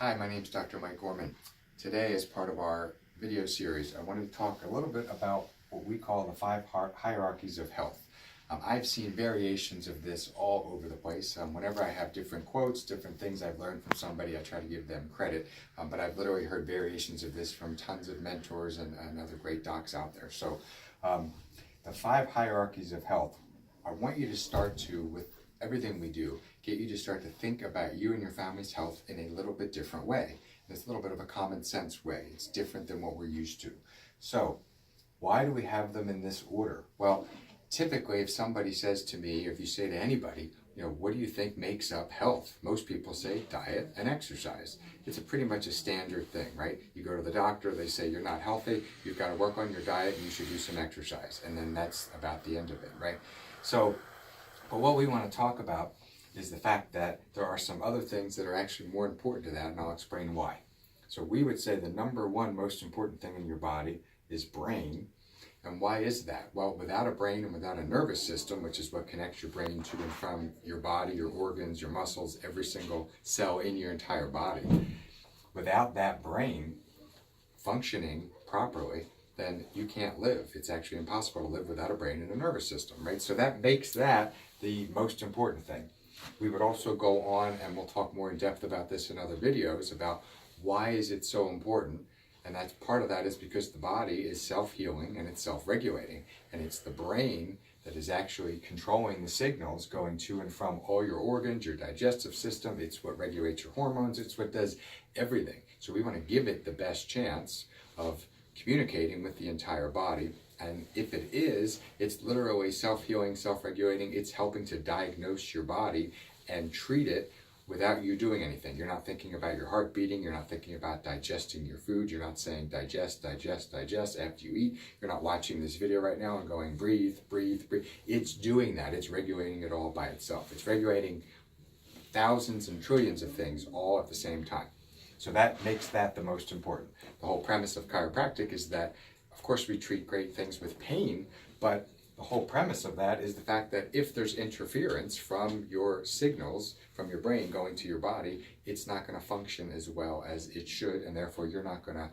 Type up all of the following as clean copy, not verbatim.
Hi, my name is Dr. Mike Gorman. Today, as part of our video series, I wanted to talk a little bit about what we call the five hierarchies of health. I've seen variations of this all over the place. Whenever I have different quotes, different things I've learned from somebody, I try to give them credit. But I've literally heard variations of this from tons of mentors and other great docs out there. So the five hierarchies of health, I want you to start with everything we do, get you to start to think about you and your family's health in a little bit different way. It's a little bit of a common sense way. It's different than what we're used to. So why do we have them in this order? Well, typically if somebody says to me, or if you say to anybody, what do you think makes up health? Most people say diet and exercise. It's pretty much a standard thing, right? You go to the doctor, they say you're not healthy, you've got to work on your diet, and you should do some exercise. And then that's about the end of it, right? But what we want to talk about is the fact that there are some other things that are actually more important to that, and I'll explain why. So we would say the number one most important thing in your body is brain. And why is that? Well, without a brain and without a nervous system, which is what connects your brain to and from your body, your organs, your muscles, every single cell in your entire body, without that brain functioning properly, then you can't live. It's actually impossible to live without a brain and a nervous system, right? So that makes that the most important thing. We would also go on, and we'll talk more in depth about this in other videos, about why is it so important. And that's part of that is because the body is self-healing and it's self-regulating. And it's the brain that is actually controlling the signals going to and from all your organs, your digestive system. It's what regulates your hormones. It's what does everything. So we want to give it the best chance of communicating with the entire body. And if it is, it's literally self-healing, self-regulating. It's helping to diagnose your body and treat it without you doing anything. You're not thinking about your heart beating. You're not thinking about digesting your food. You're not saying digest, digest, digest after you eat. You're not watching this video right now and going breathe, breathe, breathe. It's doing that. It's regulating it all by itself. It's regulating thousands and trillions of things all at the same time. So that makes that the most important. The whole premise of chiropractic is that, of course, we treat great things with pain, but the whole premise of that is the fact that if there's interference from your signals from your brain going to your body, it's not going to function as well as it should, and therefore you're not going to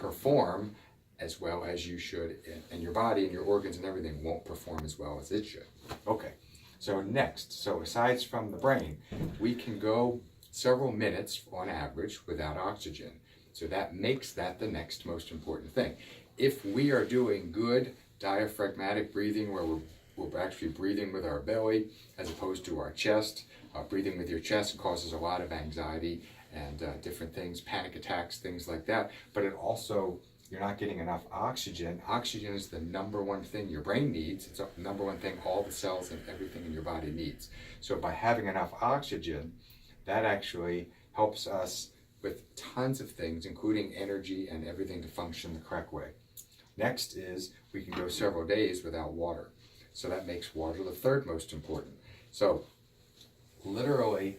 perform as well as you should, and your body and your organs and everything won't perform as well as it should. Okay, so next, so aside from the brain, we can go several minutes on average without oxygen. So that makes that the next most important thing. If we are doing good diaphragmatic breathing, where we're actually breathing with our belly as opposed to our chest, breathing with your chest causes a lot of anxiety and different things, panic attacks, things like that. But it also, you're not getting enough oxygen. Oxygen is the number one thing your brain needs. It's the number one thing all the cells and everything in your body needs. So by having enough oxygen, that actually helps us with tons of things, including energy and everything to function the correct way. Next is we can go several days without water. So that makes water the third most important. So literally,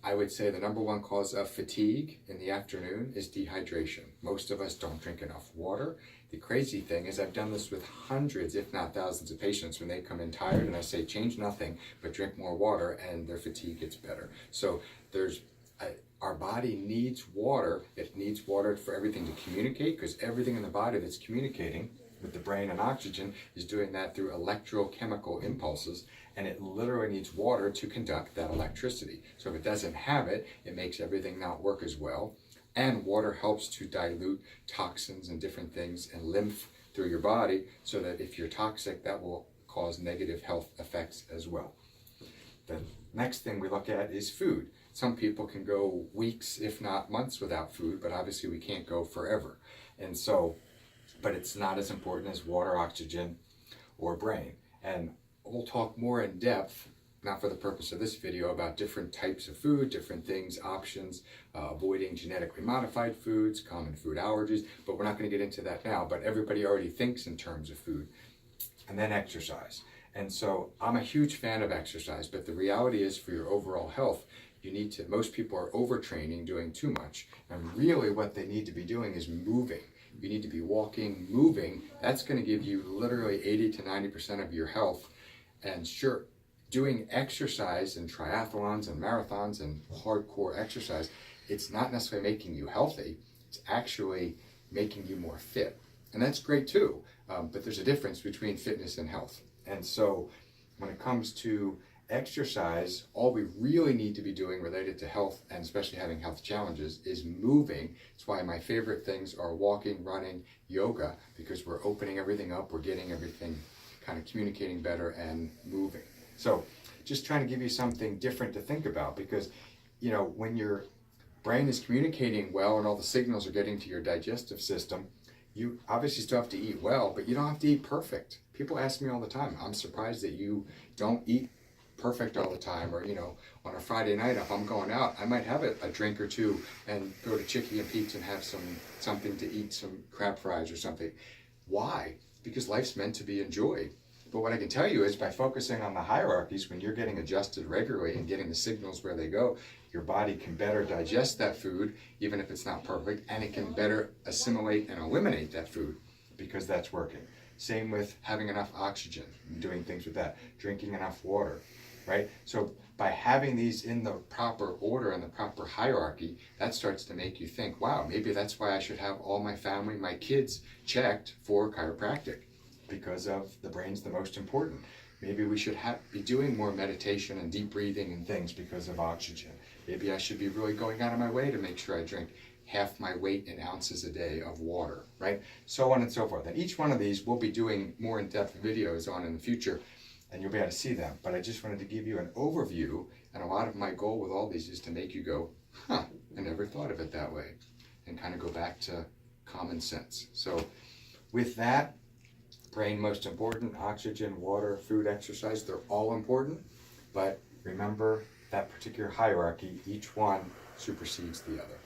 I would say the number one cause of fatigue in the afternoon is dehydration. Most of us don't drink enough water. The crazy thing is I've done this with hundreds, if not thousands of patients when they come in tired and I say change nothing but drink more water and their fatigue gets better. So our body needs water. It needs water for everything to communicate, because everything in the body that's communicating with the brain and oxygen is doing that through electrochemical impulses, and it literally needs water to conduct that electricity. So if it doesn't have it, it makes everything not work as well. And water helps to dilute toxins and different things and lymph through your body, so that if you're toxic, that will cause negative health effects as well. The next thing we look at is food. Some people can go weeks, if not months, without food, but obviously we can't go forever. And so, but it's not as important as water, oxygen, or brain. And we'll talk more in depth, not for the purpose of this video, about different types of food, different things, options, avoiding genetically modified foods, common food allergies, but we're not going to get into that now. But everybody already thinks in terms of food. And then exercise. And so I'm a huge fan of exercise, but the reality is for your overall health, most people are overtraining, doing too much, and really what they need to be doing is moving. You need to be walking, moving. That's going to give you literally 80 to 90% of your health. And sure, doing exercise and triathlons and marathons and hardcore exercise it's not necessarily making you healthy, it's actually making you more fit. And that's great too, but there's a difference between fitness and health. And so when it comes to exercise, all we really need to be doing related to health, and especially having health challenges, is moving. It's why my favorite things are walking, running, yoga, because we're opening everything up, we're getting everything kind of communicating better and moving. So just trying to give you something different to think about, because when your brain is communicating well and all the signals are getting to your digestive system, you obviously still have to eat well, but you don't have to eat perfect. People ask me all the time, I'm surprised that you don't eat perfect all the time, or on a Friday night, if I'm going out, I might have a drink or two and go to Chicky and Pete's and have something to eat, some crab fries or something. Why? Because life's meant to be enjoyed. But what I can tell you is, by focusing on the hierarchies, when you're getting adjusted regularly and getting the signals where they go, your body can better digest that food, even if it's not perfect, and it can better assimilate and eliminate that food because that's working. Same with having enough oxygen, doing things with that, drinking enough water, right? So by having these in the proper order and the proper hierarchy, that starts to make you think, wow, maybe that's why I should have all my family, my kids checked for chiropractic, because of the brain's the most important. Maybe we should be doing more meditation and deep breathing and things because of oxygen. Maybe I should be really going out of my way to make sure I drink half my weight in ounces a day of water, right? So on and so forth. And each one of these we'll be doing more in-depth videos on in the future, and you'll be able to see them. But I just wanted to give you an overview, and a lot of my goal with all these is to make you go, huh, I never thought of it that way, and kind of go back to common sense. So with that, brain most important, oxygen, water, food, exercise, they're all important, but remember that particular hierarchy, each one supersedes the other.